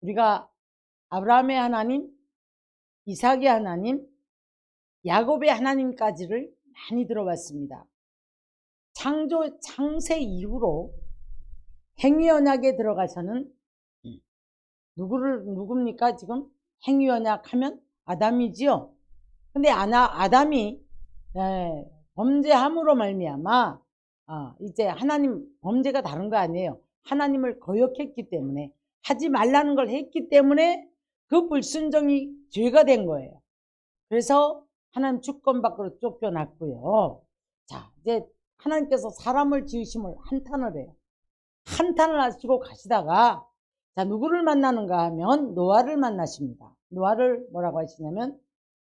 우리가 아브라함의 하나님, 이삭의 하나님, 야곱의 하나님까지를 많이 들어봤습니다. 창세 이후로 행위언약에 들어가서는 누굽니까? 지금 행위언약 하면 아담이지요. 근데 아담이 범죄함으로 말미암아 이제 하나님 범죄가 다른 거 아니에요. 하나님을 거역했기 때문에, 하지 말라는 걸 했기 때문에 그 불순종이 죄가 된 거예요. 그래서 하나님 주권 밖으로 쫓겨났고요. 자, 이제 하나님께서 사람을 지으심을 한탄을 해요. 한탄을 하시고 가시다가, 자, 누구를 만나는가 하면 노아를 만나십니다. 노아를 뭐라고 하시냐면,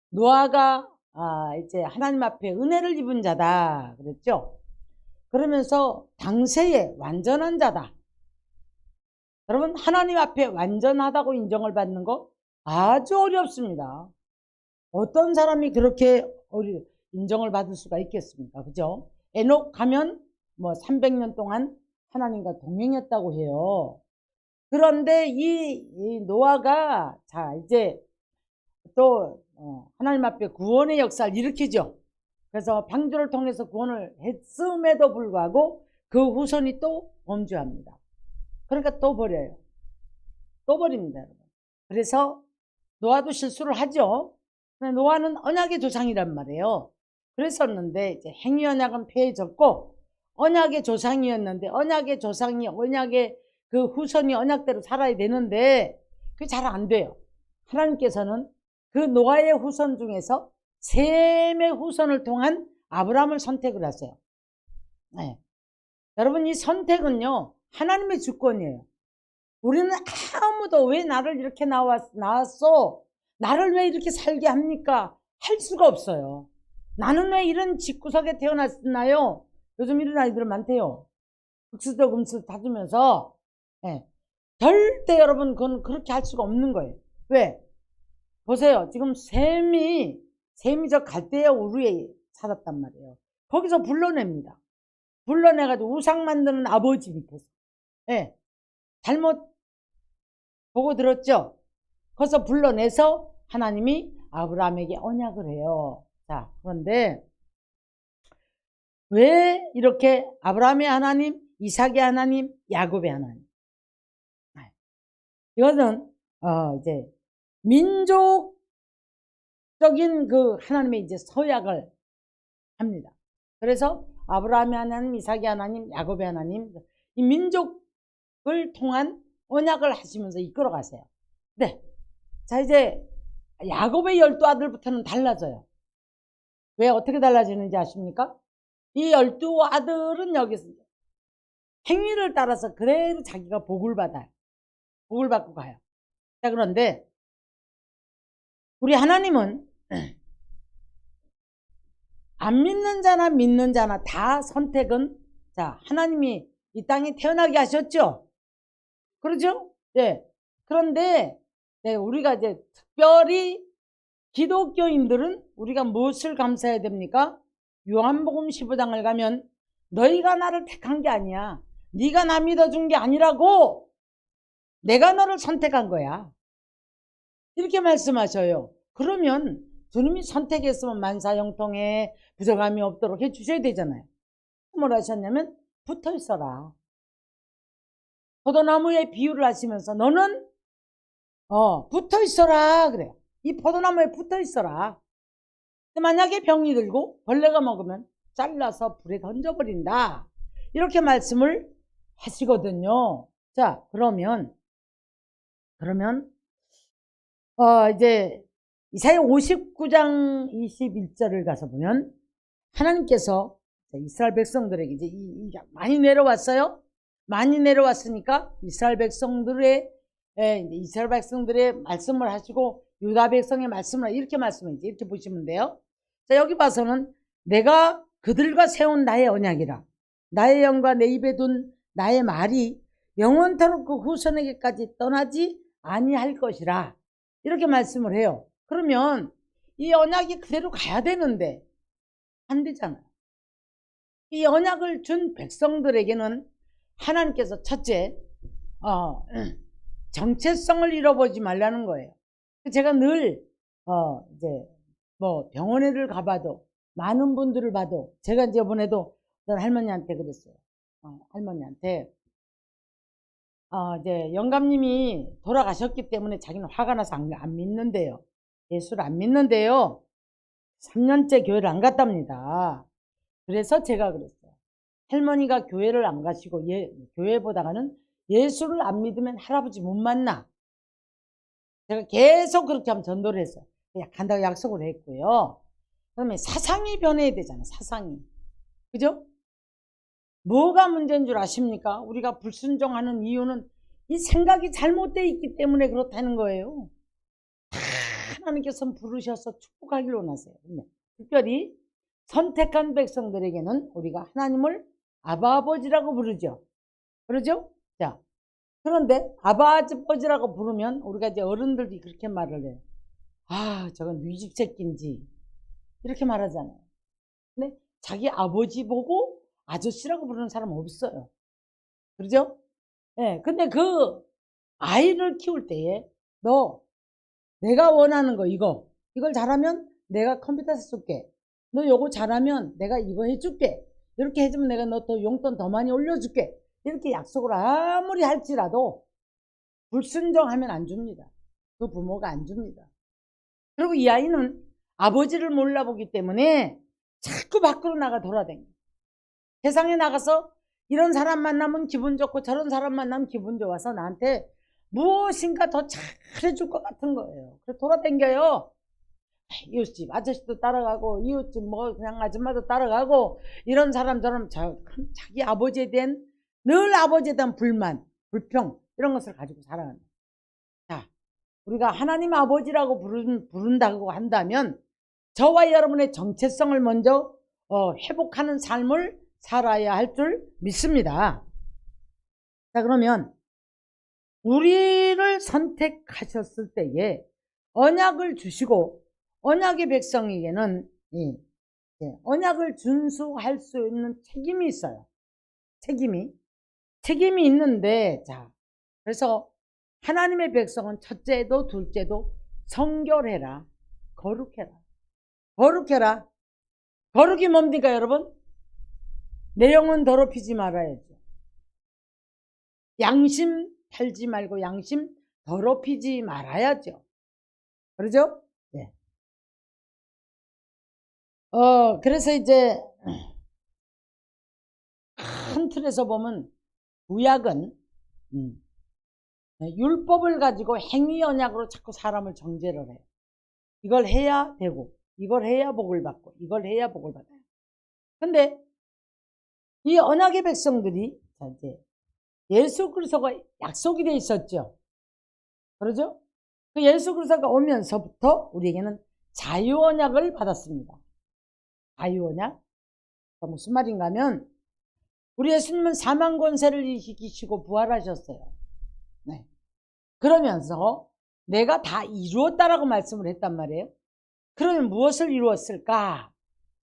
노아가 이제 하나님 앞에 은혜를 입은 자다 그랬죠. 그러면서 당세에 완전한 자다. 여러분, 하나님 앞에 완전하다고 인정을 받는 거 아주 어렵습니다. 어떤 사람이 그렇게 인정을 받을 수가 있겠습니까? 그죠? 에녹 가면 뭐 300년 동안 하나님과 동행했다고 해요. 그런데 이 노아가 자 이제 또 하나님 앞에 구원의 역사를 일으키죠. 그래서 방주를 통해서 구원을 했음에도 불구하고 그 후손이 또 범죄합니다. 그러니까 또 버려요. 또 버립니다, 여러분. 그래서 노아도 실수를 하죠. 노아는 언약의 조상이란 말이에요. 그랬었는데 이제 행위 언약은 폐해졌고, 언약의 조상이었는데 언약의 조상이 언약의 그 후손이 언약대로 살아야 되는데 그게 잘 안 돼요. 하나님께서는 그 노아의 후손 중에서 셈의 후손을 통한 아브라함을 선택을 하세요. 네. 여러분, 이 선택은요 하나님의 주권이에요. 우리는 아무도 왜 나를 이렇게 낳았어? 나를 왜 이렇게 살게 합니까? 할 수가 없어요. 나는 왜 이런 집구석에 태어났나요? 요즘 이런 아이들은 많대요. 흑수저 금수 다주면서. 네. 절대 여러분 그건 그렇게 할 수가 없는 거예요. 왜? 보세요. 지금 셈이 저 갈대아 우르에 살았단 말이에요. 거기서 불러냅니다. 불러내가지고 우상 만드는 아버지 밑에서. 네. 잘못 보고 들었죠? 거기서 불러내서 하나님이 아브라함에게 언약을 해요. 자, 그런데 왜 이렇게 아브라함의 하나님, 이삭의 하나님, 야곱의 하나님? 이것은 이제 민족적인 그 하나님의 이제 서약을 합니다. 그래서 아브라함의 하나님, 이삭의 하나님, 야곱의 하나님, 이 민족을 통한 언약을 하시면서 이끌어 가세요. 네. 자, 이제 야곱의 12아들부터는 달라져요. 왜 어떻게 달라지는지 아십니까? 이 12아들은 여기서 행위를 따라서 그대로 자기가 복을 받아요. 복을 받고 가요. 자, 그런데 우리 하나님은 안 믿는 자나 믿는 자나 다 선택은, 자, 하나님이 이 땅에 태어나게 하셨죠? 그렇죠? 네. 그런데 네, 우리가 이제 특별히 기독교인들은 우리가 무엇을 감사해야 됩니까? 요한복음 15장을 가면 너희가 나를 택한 게 아니야. 네가 나 믿어준 게 아니라고. 내가 너를 선택한 거야. 이렇게 말씀하셔요. 그러면 주님이 선택했으면 만사형통에 부족함이 없도록 해주셔야 되잖아요. 뭘 하셨냐면 붙어 있어라. 포도나무에 비유를 하시면서 너는 붙어 있어라 그래요. 이 포도나무에 붙어 있어라. 만약에 병이 들고 벌레가 먹으면 잘라서 불에 던져버린다. 이렇게 말씀을 하시거든요. 자, 그러면 이제 이사야 59장 21절을 가서 보면 하나님께서 이스라엘 백성들에게 이제 많이 내려왔어요. 많이 내려왔으니까 이스라엘 백성들의 말씀을 하시고 유다 백성의 말씀을 이렇게 말씀하지. 이렇게 보시면 돼요. 자, 여기 봐서는 내가 그들과 세운 나의 언약이라. 나의 영과 내 입에 둔 나의 말이 영원토록 그 후손에게까지 떠나지 아니할 것이라. 이렇게 말씀을 해요. 그러면 이 언약이 그대로 가야 되는데 안 되잖아요. 이 언약을 준 백성들에게는 하나님께서 첫째 정체성을 잃어버리지 말라는 거예요. 제가 늘 이제 뭐 병원에를 가봐도 많은 분들을 봐도 제가 이제 이번에도 할머니한테 그랬어요. 할머니한테 이제 영감님이 돌아가셨기 때문에 자기는 화가 나서 안 믿는데요. 예수를 안 믿는데요. 3년째 교회를 안 갔답니다. 그래서 제가 그랬어요. 할머니가 교회를 안 가시고 교회보다는 예수를 안 믿으면 할아버지 못 만나. 제가 계속 그렇게 하면 전도를 했어요. 그냥 간다고 약속을 했고요. 그러면 사상이 변해야 되잖아요. 사상이. 그죠? 뭐가 문제인 줄 아십니까? 우리가 불순종하는 이유는 이 생각이 잘못되어 있기 때문에 그렇다는 거예요. 하나님께서 부르셔서 축복하기를 원하세요. 특별히 선택한 백성들에게는 우리가 하나님을 아버지라고 부르죠. 그러죠? 자, 그런데 아버지라고 부르면 우리가 이제 어른들이 그렇게 말을 해요. 저건 네 집 새끼인지 이렇게 말하잖아요. 근데 자기 아버지 보고 아저씨라고 부르는 사람 없어요. 그러죠? 네, 근데 그 아이를 키울 때에 내가 원하는 거 이걸 잘하면 내가 컴퓨터 사줄게. 너 요거 잘하면 내가 이거 해줄게. 이렇게 해주면 내가 너 더 용돈 더 많이 올려줄게. 이렇게 약속을 아무리 할지라도 불순종하면 안 줍니다. 그 부모가 안 줍니다. 그리고 이 아이는 아버지를 몰라보기 때문에 자꾸 밖으로 나가 돌아다녀요. 세상에 나가서 이런 사람 만나면 기분 좋고 저런 사람 만나면 기분 좋아서 나한테 무엇인가 더 잘해줄 것 같은 거예요. 그래서 돌아다녀요. 이웃집 아저씨도 따라가고 이웃집 뭐 그냥 아줌마도 따라가고 이런 사람처럼 자기 아버지에 대한 늘 아버지에 대한 불만, 불평 이런 것을 가지고 살아가는 거예요. 자, 우리가 하나님 아버지라고 부른다고 한다면 저와 여러분의 정체성을 먼저 회복하는 삶을 살아야 할 줄 믿습니다. 자, 그러면 우리를 선택하셨을 때에 언약을 주시고 언약의 백성에게는 언약을 준수할 수 있는 책임이 있어요. 책임이 있는데, 자, 그래서 하나님의 백성은 첫째도 둘째도 성결해라, 거룩해라. 거룩이 뭡니까, 여러분? 내 영혼 더럽히지 말아야죠. 양심 팔지 말고 양심 더럽히지 말아야죠. 그러죠? 네. 그래서 이제 큰 틀에서 보면 구약은 율법을 가지고 행위 언약으로 자꾸 사람을 정죄를 해요. 이걸 해야 되고 이걸 해야 복을 받고 이걸 해야 복을 받아요. 근데 이 언약의 백성들이 이제 예수 그리스도가 약속이 돼 있었죠. 그러죠? 그 예수 그리스도가 오면서부터 우리에게는 자유 언약을 받았습니다. 자유 언약? 무슨 말인가 하면 우리 예수님은 사망 권세를 이기시고 부활하셨어요. 네. 그러면서 내가 다 이루었다라고 말씀을 했단 말이에요. 그러면 무엇을 이루었을까?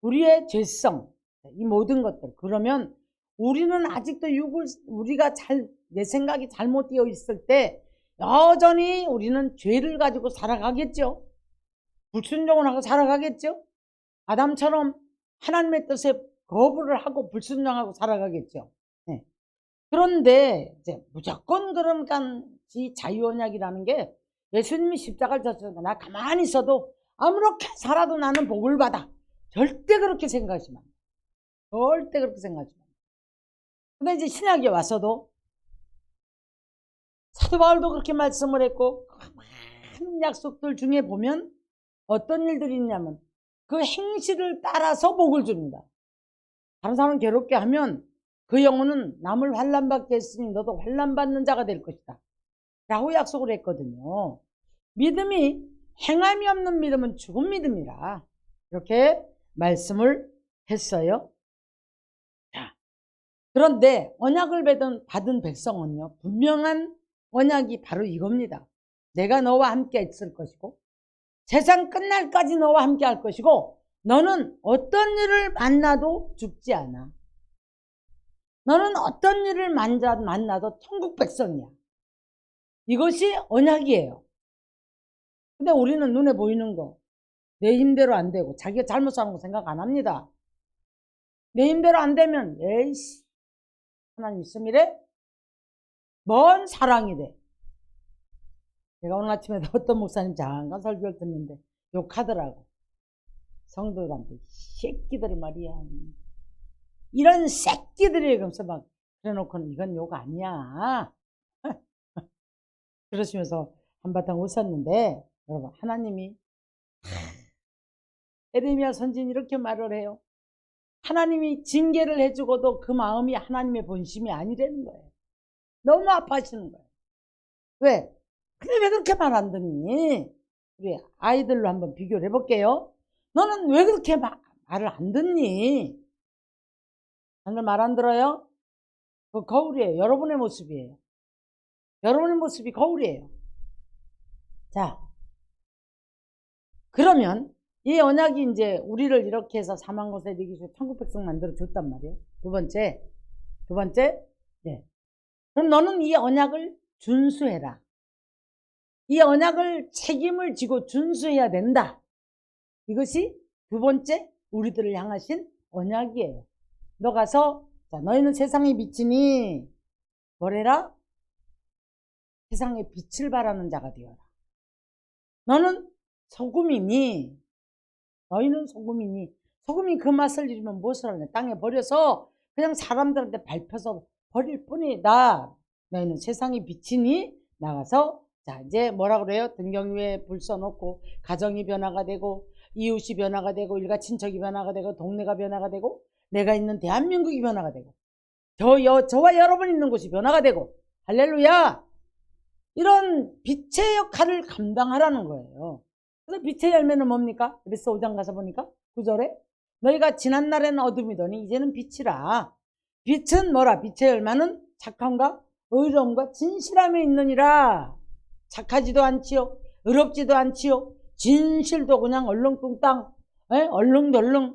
우리의 죄성, 이 모든 것들. 그러면 우리는 아직도 우리가 내 생각이 잘못되어 있을 때 여전히 우리는 죄를 가지고 살아가겠죠. 불순종을 하고 살아가겠죠. 아담처럼 하나님의 뜻에 거부를 하고 불순종하고 살아가겠죠. 네. 그런데 이제 무조건 그러니까 이 자유언약이라는 게 예수님이 십자가를 졌으니까 나 가만히 있어도 아무렇게 살아도 나는 복을 받아. 절대 그렇게 생각하시면 안 돼요. 절대 그렇게 생각하시면 안 돼요. 근데 이제 신약에 와서도 사도 바울도 그렇게 말씀을 했고 많은 약속들 중에 보면 어떤 일들이 있냐면 그 행실을 따라서 복을 줍니다. 다른 사람을 괴롭게 하면 그 영혼은 남을 환난받게 했으니 너도 환난받는 자가 될 것이다 라고 약속을 했거든요. 믿음이 행함이 없는 믿음은 죽은 믿음이라 이렇게 말씀을 했어요. 자, 그런데 언약을 받은 백성은요, 분명한 언약이 바로 이겁니다. 내가 너와 함께 있을 것이고 세상 끝날까지 너와 함께 할 것이고 너는 어떤 일을 만나도 죽지 않아. 너는 어떤 일을 만나도 천국 백성이야. 이것이 언약이에요. 근데 우리는 눈에 보이는 거, 내 힘대로 안 되고 자기가 잘못 사는 거 생각 안 합니다. 내 힘대로 안 되면 에이씨 하나님 있음이래? 뭔 사랑이 돼. 제가 오늘 아침에 어떤 목사님 잠깐 설교를 듣는데 욕하더라고. 성도들한테 새끼들이 말이야. 이런 새끼들이 그러면서 막 그래놓고는 이건 욕 아니야. 그러시면서 한바탕 웃었는데 여러분 하나님이 에레미야 선지는 이렇게 말을 해요. 하나님이 징계를 해주고도 그 마음이 하나님의 본심이 아니라는 거예요. 너무 아파하시는 거예요. 왜? 근데 왜 그렇게 말 안 듣니? 우리 아이들로 한번 비교를 해볼게요. 너는 왜 그렇게 말을 안 듣니? 오늘 말 안 들어요? 그 거울이에요. 여러분의 모습이에요. 여러분의 모습이 거울이에요. 자, 그러면 이 언약이 이제 우리를 이렇게 해서 사망 곳에 이기시고 천국 백성 만들어 줬단 말이에요. 두 번째, 네. 그럼 너는 이 언약을 준수해라. 이 언약을 책임을 지고 준수해야 된다. 이것이 두 번째 우리들을 향하신 언약이에요. 너 가서 자, 너희는 세상에 비치니 뭐래라? 세상에 빛을 발하는 자가 되어라. 너는 소금이니 너희는 소금이니 소금이 그 맛을 잃으면 무엇을 하냐? 땅에 버려서 그냥 사람들한테 밟혀서 버릴 뿐이다. 너희는 세상에 비치니 나가서 자 이제 뭐라 그래요? 등경 위에 불 써놓고 가정이 변화가 되고 이웃이 변화가 되고 일가 친척이 변화가 되고 동네가 변화가 되고 내가 있는 대한민국이 변화가 되고 저와 여러분 있는 곳이 변화가 되고 할렐루야. 이런 빛의 역할을 감당하라는 거예요. 그래서 빛의 열매는 뭡니까? 에베소 5장 가서 보니까 9절에 너희가 지난날에는 어둠이더니 이제는 빛이라. 빛은 뭐라? 빛의 열매는 착함과 의로움과 진실함에 있느니라. 착하지도 않지요. 의롭지도 않지요. 진실도 그냥 얼렁뚱땅 얼렁덜렁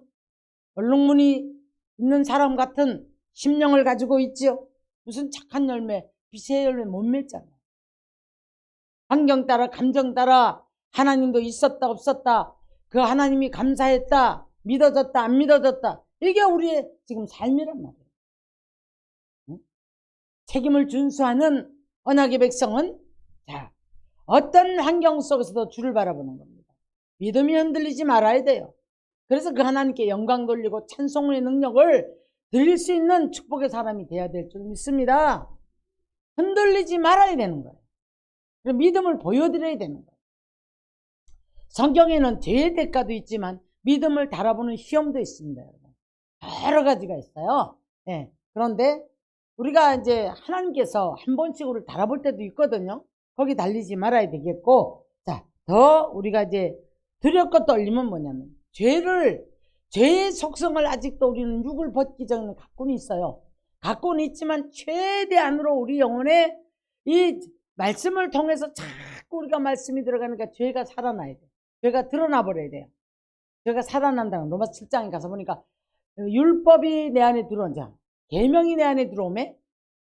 얼렁무늬 있는 사람 같은 심령을 가지고 있지요. 무슨 착한 열매 빛의 열매 못 맺잖아요. 환경 따라 감정 따라 하나님도 있었다 없었다 그 하나님이 감사했다 믿어졌다 안 믿어졌다 이게 우리의 지금 삶이란 말이에요. 응? 책임을 준수하는 언약의 백성은 자 어떤 환경 속에서도 주를 바라보는 겁니다. 믿음이 흔들리지 말아야 돼요. 그래서 그 하나님께 영광 돌리고 찬송의 능력을 드릴 수 있는 축복의 사람이 돼야 될 줄 믿습니다. 흔들리지 말아야 되는 거예요. 믿음을 보여드려야 되는 거예요. 성경에는 죄의 대가도 있지만 믿음을 달아보는 시험도 있습니다. 여러분. 여러 가지가 있어요. 네. 그런데 우리가 이제 하나님께서 한 번씩 우리를 달아볼 때도 있거든요. 거기 달리지 말아야 되겠고 자, 더 우리가 이제 두렵고 떨림은 뭐냐면 죄의 속성을 아직도 우리는 육을 벗기 전에 갖고는 있어요. 갖고는 있지만 최대한으로 우리 영혼에 이 말씀을 통해서 자꾸 우리가 말씀이 들어가니까 죄가 살아나야 돼요. 죄가 드러나 버려야 돼요. 죄가 살아난다는 로마서 7장에 가서 보니까 율법이 내 안에 들어온 자 계명이 내 안에 들어오면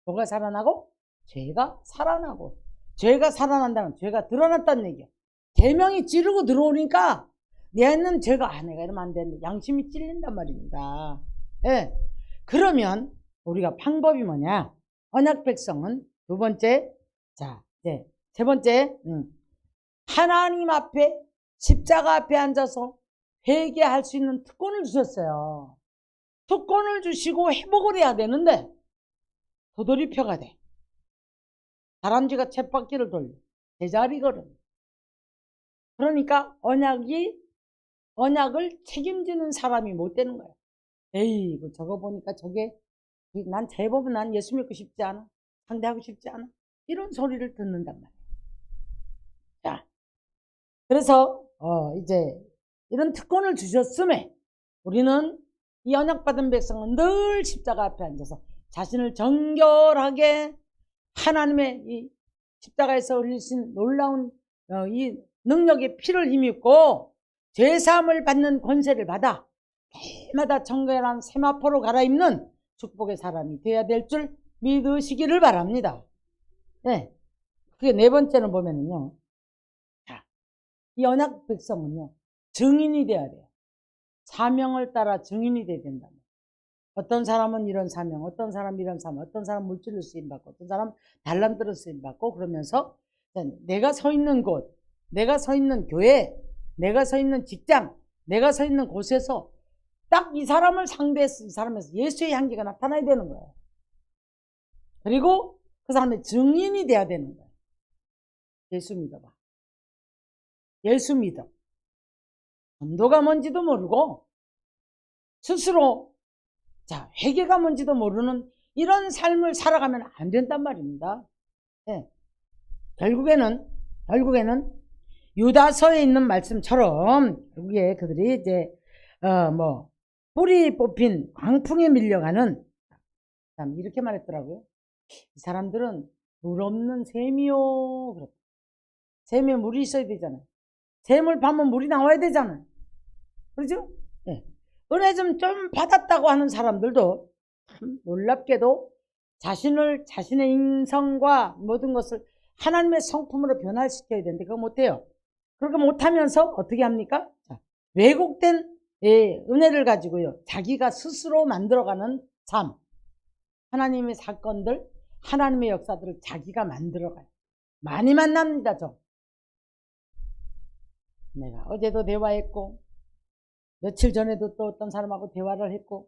뭐가 살아나고? 죄가 살아나고 죄가 살아난다는 죄가 드러났다는 얘기예요. 계명이 찌르고 들어오니까 내 안에는 죄가 내가 이러면 안 되는데 양심이 찔린단 말입니다. 네. 그러면 우리가 방법이 뭐냐? 언약 백성은 두 번째 자, 네. 세 번째, 하나님 앞에, 십자가 앞에 앉아서 회개할 수 있는 특권을 주셨어요. 특권을 주시고 회복을 해야 되는데, 도돌이표가 돼. 다람쥐가 쳇바퀴를 돌려. 제자리 걸음. 그러니까 언약을 책임지는 사람이 못 되는 거야. 에이, 저거 보니까 난 제법은 난 예수 믿고 싶지 않아. 상대하고 싶지 않아. 이런 소리를 듣는단 말이에요. 자, 그래서 이제 이런 특권을 주셨음에 우리는 이 언약받은 백성은 늘 십자가 앞에 앉아서 자신을 정결하게 하나님의 이 십자가에서 흘리신 놀라운 이 능력의 피를 힘입고 죄사함을 받는 권세를 받아 해마다 정결한 세마포로 갈아입는 축복의 사람이 되어야 될 줄 믿으시기를 바랍니다. 네. 그게 네 번째는 보면은요. 자, 이 언약 백성은요. 증인이 돼야 돼요. 사명을 따라 증인이 돼야 된다. 어떤 사람은 이런 사명, 어떤 사람은 이런 사명, 어떤 사람은 물질로 쓰임받고, 어떤 사람은 달란트로 쓰임받고, 그러면서 내가 서 있는 곳, 내가 서 있는 교회, 내가 서 있는 직장, 내가 서 있는 곳에서 딱 이 사람을 상대해서 이 사람에서 예수의 향기가 나타나야 되는 거예요. 그리고 그 사람의 증인이 돼야 되는 거예요. 예수 믿어봐. 예수 믿어. 전도가 뭔지도 모르고 스스로 회개가 뭔지도 모르는 이런 삶을 살아가면 안 된단 말입니다. 네. 결국에는 유다서에 있는 말씀처럼 결국에 그들이 이제 뿌리 뽑힌 광풍에 밀려가는 이렇게 말했더라고요. 이 사람들은 물 없는 샘이요. 샘에 물이 있어야 되잖아요. 샘을 파면 물이 나와야 되잖아요. 그렇죠? 네. 은혜 좀 받았다고 하는 사람들도 참 놀랍게도 자신의 인성과 모든 것을 하나님의 성품으로 변화시켜야 되는데 그거 못해요. 그렇게 못하면서 어떻게 합니까? 왜곡된 은혜를 가지고요. 자기가 스스로 만들어가는 삶. 하나님의 사건들, 하나님의 역사들을 자기가 만들어가요. 많이 만납니다, 저. 내가 어제도 대화했고 며칠 전에도 또 어떤 사람하고 대화를 했고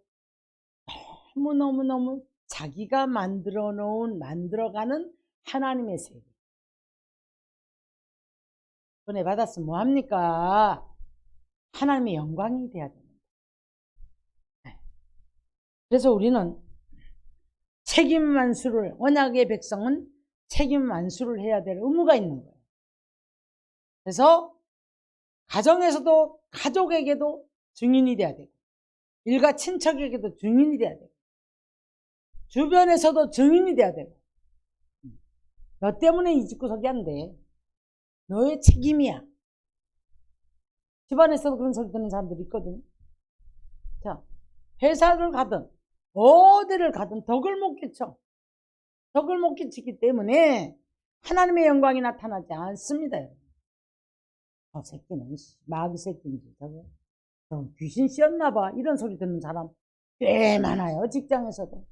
너무너무 자기가 만들어가는 하나님의 세계. 은혜 받았으면 뭐합니까? 하나님의 영광이 돼야 됩니다. 그래서 우리는 책임 완수를, 언약의 백성은 책임 완수를 해야 될 의무가 있는 거예요. 그래서 가정에서도 가족에게도 증인이 돼야 되고 일가 친척에게도 증인이 돼야 되고 주변에서도 증인이 돼야 되고 너 때문에 이 집구석이 안 돼. 너의 책임이야. 집안에서도 그런 소리 듣는 사람들이 있거든. 자, 회사를 가든 어디를 가든 덕을 못 끼쳐. 덕을 못 끼치기 때문에 하나님의 영광이 나타나지 않습니다. 저 새끼는 마귀 새끼인지 저거 귀신 씌었나 봐. 이런 소리 듣는 사람 꽤 많아요. 직장에서도.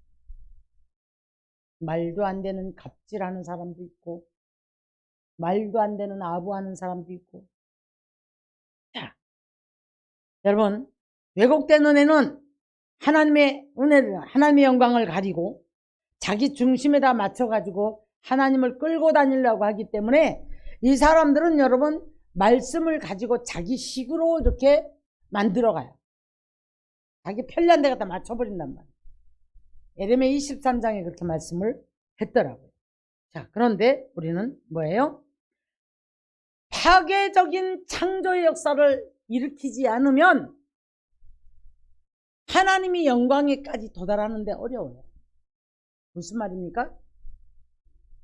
말도 안 되는 갑질하는 사람도 있고 말도 안 되는 아부하는 사람도 있고. 자, 여러분 왜곡된 은혜는 하나님의 영광을 가리고 자기 중심에다 맞춰가지고 하나님을 끌고 다니려고 하기 때문에 이 사람들은 여러분 말씀을 가지고 자기 식으로 이렇게 만들어가요. 자기 편리한 데 갖다 맞춰버린단 말이에요. 예레미야 23장에 그렇게 말씀을 했더라고요. 자, 그런데 우리는 뭐예요? 파괴적인 창조의 역사를 일으키지 않으면 하나님이 영광에까지 도달하는데 어려워요. 무슨 말입니까?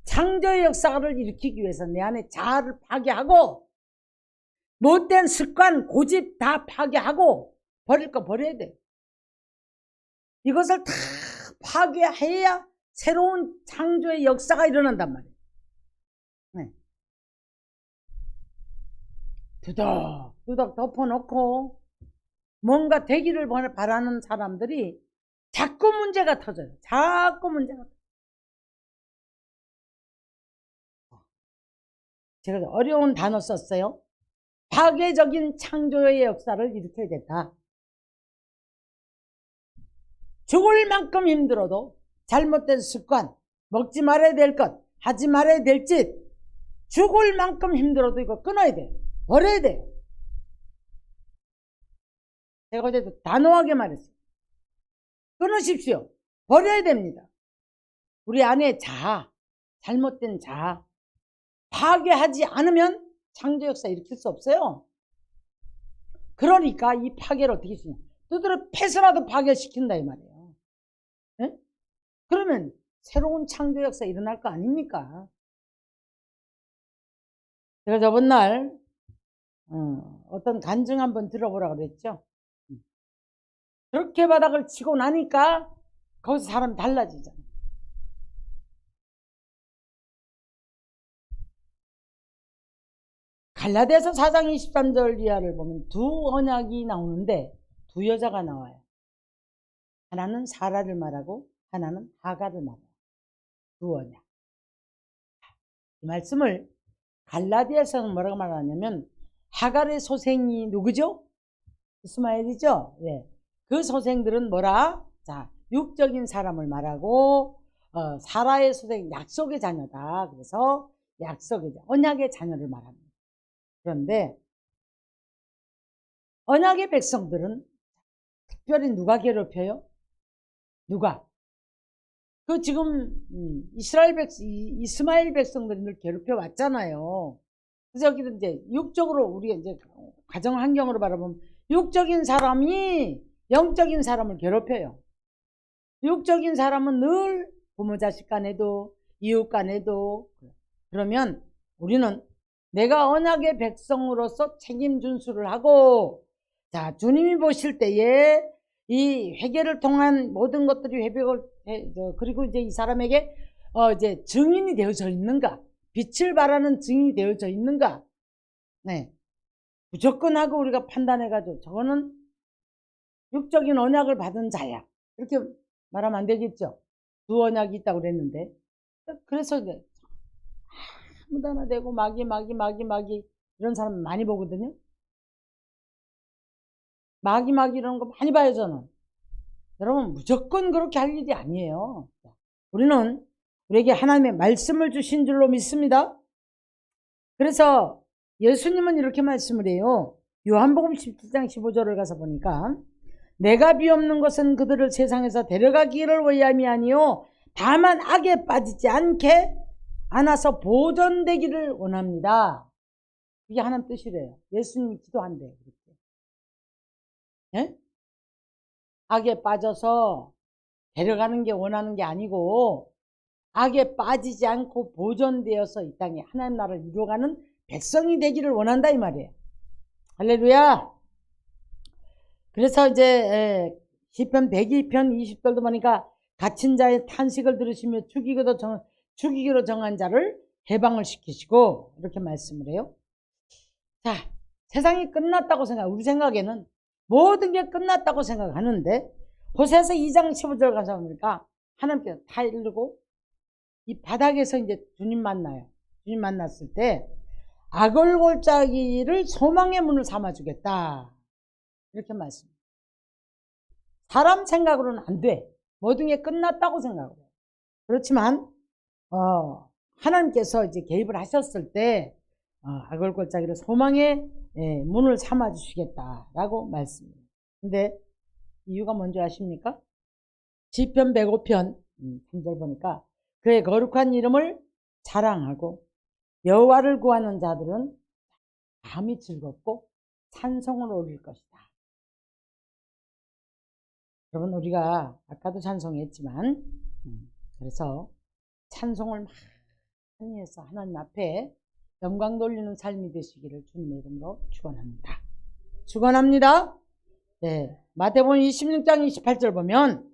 창조의 역사를 일으키기 위해서 내 안에 자아를 파괴하고 못된 습관, 고집 다 파괴하고 버릴 거 버려야 돼. 이것을 다 파괴해야 새로운 창조의 역사가 일어난단 말이에요. 네. 두덕두덕 덮어놓고 뭔가 되기를 바라는 사람들이 자꾸 문제가 터져요. 자꾸 문제가 터져요. 제가 어려운 단어 썼어요. 파괴적인 창조의 역사를 일으켜야 된다. 죽을 만큼 힘들어도 잘못된 습관, 먹지 말아야 될 것, 하지 말아야 될 짓, 죽을 만큼 힘들어도 이거 끊어야 돼. 버려야 돼. 제가 어제도 단호하게 말했어요. 끊으십시오. 버려야 됩니다. 우리 안에 자아, 잘못된 자아, 파괴하지 않으면 창조 역사 일으킬 수 없어요. 그러니까 이 파괴를 어떻게 시냐? 두드려 패서라도 파괴시킨다 이 말이에요. 네? 그러면 새로운 창조 역사 일어날 거 아닙니까? 제가 저번 날 어떤 간증 한번 들어보라고 그랬죠. 그렇게 바닥을 치고 나니까 거기서 사람이 달라지잖아요. 갈라디아서 4장 23절 이하를 보면 두 언약이 나오는데 두 여자가 나와요. 하나는 사라를 말하고 하나는 하가를 말해요. 두 언약. 이 말씀을 갈라디아서는 뭐라고 말하냐면 하갈의 소생이 누구죠? 이스마엘이죠. 예. 그 소생들은 뭐라? 자, 육적인 사람을 말하고 사라의 소생 약속의 자녀다. 그래서 약속의 언약의 자녀를 말합니다. 그런데 언약의 백성들은 특별히 누가 괴롭혀요? 누가? 그 지금 이스마엘 백성들을 괴롭혀 왔잖아요. 그래서 여기도 이제 육적으로 우리가 이제 가정 환경으로 바라보면 육적인 사람이 영적인 사람을 괴롭혀요. 육적인 사람은 늘 부모 자식 간에도 이웃 간에도. 그러면 우리는 내가 언약의 백성으로서 책임 준수를 하고, 자, 주님이 보실 때에 이 회개를 통한 모든 것들이 회복을 그리고 이제 이 사람에게 이제 증인이 되어져 있는가, 빛을 발하는 증인이 되어져 있는가. 네, 무조건 하고 우리가 판단해가지고 저거는 육적인 언약을 받은 자야, 이렇게 말하면 안 되겠죠. 두 언약이 있다고 그랬는데. 그래서 이제 아무데나 대고 마귀 이런 사람 많이 보거든요. 마귀 이런 거 많이 봐요, 저는. 여러분, 무조건 그렇게 할 일이 아니에요. 우리는 우리에게 하나님의 말씀을 주신 줄로 믿습니다. 그래서 예수님은 이렇게 말씀을 해요. 요한복음 17장 15절을 가서 보니까 내가 비옵는 것은 그들을 세상에서 데려가기를 위함이 아니요 다만 악에 빠지지 않아서 보존되기를 원합니다. 이게 하나님 뜻이래요. 예수님이 기도한대요. 예? 악에 빠져서 데려가는 게 원하는 게 아니고 악에 빠지지 않고 보존되어서 이 땅에 하나님 나라를 이루어가는 백성이 되기를 원한다 이 말이에요. 할렐루야. 그래서 이제 시편 102편 20절도 보니까 갇힌 자의 탄식을 들으시며 죽이기로 정한 자를 해방을 시키시고 이렇게 말씀을 해요. 자, 세상이 끝났다고 우리 생각에는 모든 게 끝났다고 생각하는데 호세아서 2장 15절 가서 보니까 하나님께서 다 이루고 이 바닥에서 이제 주님 만나요. 주님 만났을 때 악을 골짜기를 소망의 문을 삼아주겠다 이렇게 말씀합니다. 사람 생각으로는 안 돼. 모든 게 끝났다고 생각을 해요. 그렇지만 하나님께서 이제 개입을 하셨을 때 악을 골짜기를 소망의 문을 삼아주시겠다라고 말씀합니다. 근데 이유가 뭔지 아십니까? 시편 105편 3절 보니까 그의 거룩한 이름을 자랑하고 여호와를 구하는 자들은 마음이 즐겁고 찬송을 올릴 것이다. 여러분, 우리가 아까도 찬송했지만 그래서 찬송을 많이 해서 하나님 앞에 영광 돌리는 삶이 되시기를 주님의 이름으로 축원합니다. 축원합니다. 네, 마태복음 26장 28절 보면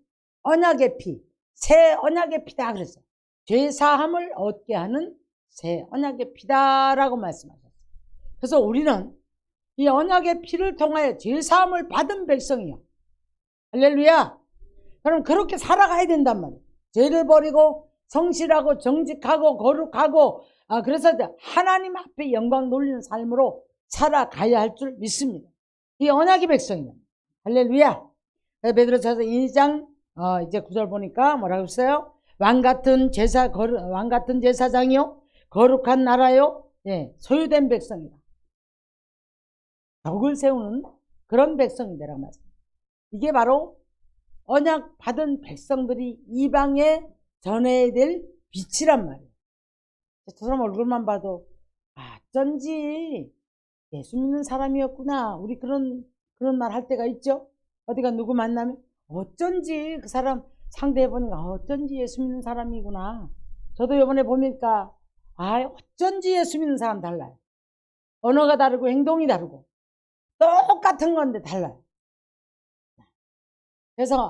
언약의 피, 새 언약의 피다 그랬어요. 죄 사함을 얻게 하는 새 언약의 피다라고 말씀하셨어요. 그래서 우리는 이 언약의 피를 통하여 죄 사함을 받은 백성이요. 할렐루야. 그럼 그렇게 살아가야 된단 말이에요. 죄를 버리고 성실하고 정직하고 거룩하고 그래서 하나님 앞에 영광 돌리는 삶으로 살아가야 할 줄 믿습니다. 이 언약의 백성이에요. 할렐루야. 베드로전서 2장 이제 9절 보니까 뭐라고 했어요? 왕 같은 제사장이요 거룩한 나라요 소유된 백성이다. 덕을 세우는 그런 백성이 되라고 말씀합니다. 이게 바로 언약 받은 백성들이 이방에 전해야 될 빛이란 말이에요. 저 사람 얼굴만 봐도 어쩐지 예수 믿는 사람이었구나. 우리 그런 말 할 때가 있죠. 어디가 누구 만나면 어쩐지 그 사람 상대해보니까 어쩐지 예수 믿는 사람이구나. 저도 이번에 보니까 어쩐지 예수 믿는 사람 달라요. 언어가 다르고 행동이 다르고 똑같은 건데 달라요. 그래서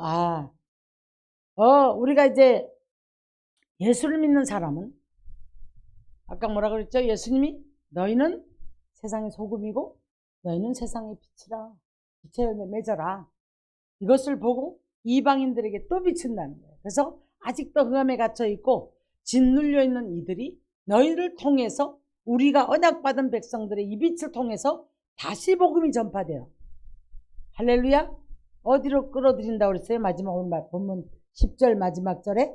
우리가 이제 예수를 믿는 사람은 아까 뭐라 그랬죠? 예수님이 너희는 세상의 소금이고 너희는 세상의 빛이라. 빛의 열매 맺어라. 이것을 보고 이방인들에게 또 비춘다는 거예요. 그래서 아직도 흑암에 갇혀 있고 짓눌려 있는 이들이 너희를 통해서 우리가 언약받은 백성들의 이 빛을 통해서 다시 복음이 전파돼요. 할렐루야. 어디로 끌어들인다고 그랬어요? 마지막 오늘 본문 10절 마지막 절에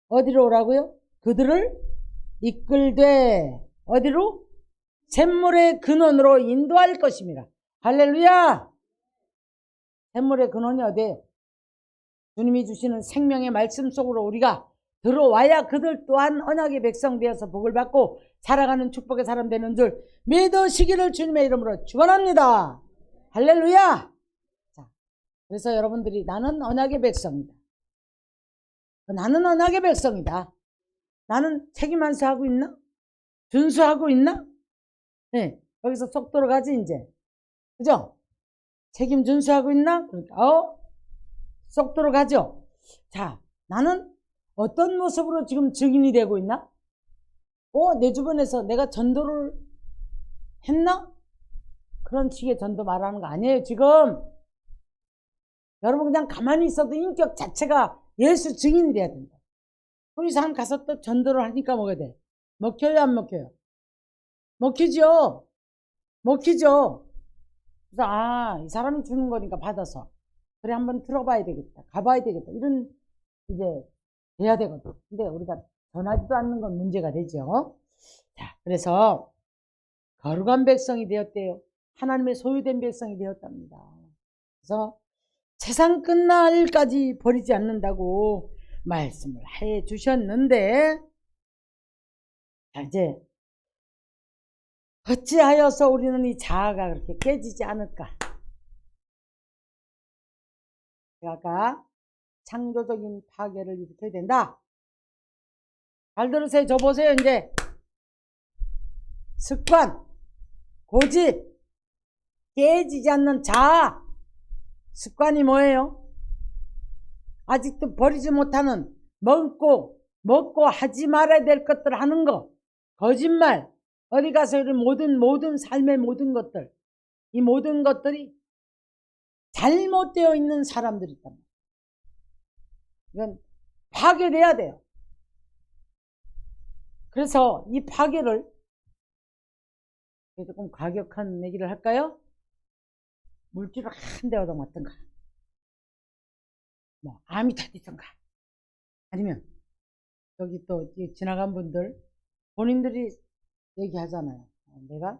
어디로 오라고요? 그들을 이끌되 어디로? 샘물의 근원으로 인도할 것입니다. 할렐루야. 샘물의 근원이 어디예요? 주님이 주시는 생명의 말씀 속으로 우리가 들어와야 그들 또한 언약의 백성 되어서 복을 받고 살아가는 축복의 사람 되는 줄 믿으시기를 주님의 이름으로 축원합니다. 할렐루야. 자, 그래서 여러분들이 나는 언약의 백성이다. 나는 언약의 백성이다. 나는 책임 안수하고 있나? 준수하고 있나? 네, 여기서 쏙 들어가지 이제. 그죠? 책임 준수하고 있나? 그러니까 쏙 들어가죠. 자, 나는 어떤 모습으로 지금 증인이 되고 있나? 내 주변에서 내가 전도를 했나? 그런 식의 전도 말하는 거 아니에요, 지금. 여러분 그냥 가만히 있어도 인격 자체가 예수 증인이 돼야 된다. 우리 사람 가서 또 전도를 하니까 뭐가 돼? 먹혀요, 안 먹혀요? 먹히죠? 먹히죠? 그래서 이 사람이 주는 거니까 받아서 그래 한번 들어봐야 되겠다. 가봐야 되겠다. 이런 이제 돼야 되거든. 근데 우리가 전하지도 않는 건 문제가 되죠. 자, 그래서 거룩한 백성이 되었대요. 하나님의 소유된 백성이 되었답니다. 그래서 세상 끝날까지 버리지 않는다고 말씀을 해 주셨는데, 자, 이제 어찌하여서 우리는 이 자아가 그렇게 깨지지 않을까? 자아가 창조적인 파괴를 일으켜야 된다. 잘 들으세요. 저 보세요. 이제 습관, 고집, 깨지지 않는 자아. 습관이 뭐예요? 아직도 버리지 못하는 먹고 하지 말아야 될 것들 하는 거. 거짓말. 어디 가서 이런 모든 삶의 모든 것들. 이 모든 것들이 잘못되어 있는 사람들이 있단 말이에요. 이건 파괴돼야 돼요. 그래서 이 파괴를 조금 과격한 얘기를 할까요? 물질을 한 대 얻어맞던가, 뭐 암이 터지던가, 아니면 여기 또 지나간 분들 본인들이 얘기하잖아요. 내가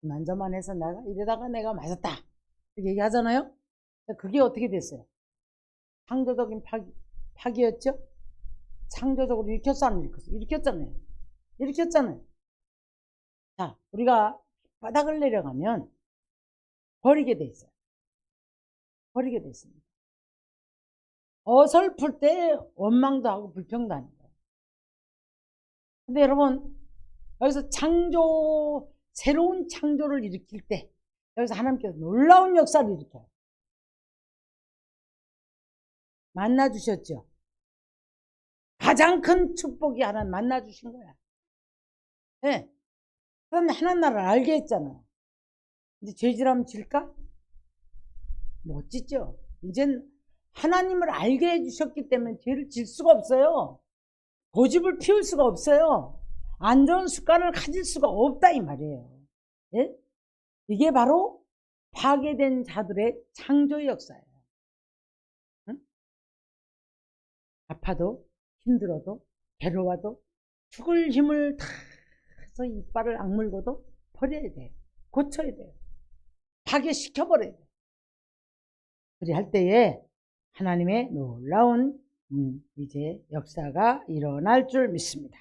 만져만해서 내가 이러다가 내가 맞았다 이렇게 얘기하잖아요. 그게 어떻게 됐어요? 창조적인 파기였죠? 창조적으로 일으켰어, 안 일으켰어? 일으켰잖아요. 일으켰잖아요. 자, 우리가 바닥을 내려가면 버리게 돼 있어요. 버리게 돼 있습니다. 어설플 때 원망도 하고 불평도 하는 거예요. 근데 여러분, 여기서 새로운 창조를 일으킬 때, 여기서 하나님께서 놀라운 역사를 일으켜요. 만나주셨죠? 가장 큰 축복이 하나님 만나주신 거야. 네. 그럼 하나님 나라를 알게 했잖아요. 이제 죄질하면 질까? 못 짓죠. 이젠 하나님을 알게 해주셨기 때문에 죄를 질 수가 없어요. 고집을 피울 수가 없어요. 안 좋은 습관을 가질 수가 없다 이 말이에요. 예? 이게 바로 파괴된 자들의 창조의 역사예요. 응? 아파도 힘들어도 괴로워도 죽을 힘을 다 해서 이빨을 악물고도 버려야 돼요. 고쳐야 돼요. 파괴시켜버려야 돼요. 그리 할 때에 하나님의 놀라운 이제 역사가 일어날 줄 믿습니다.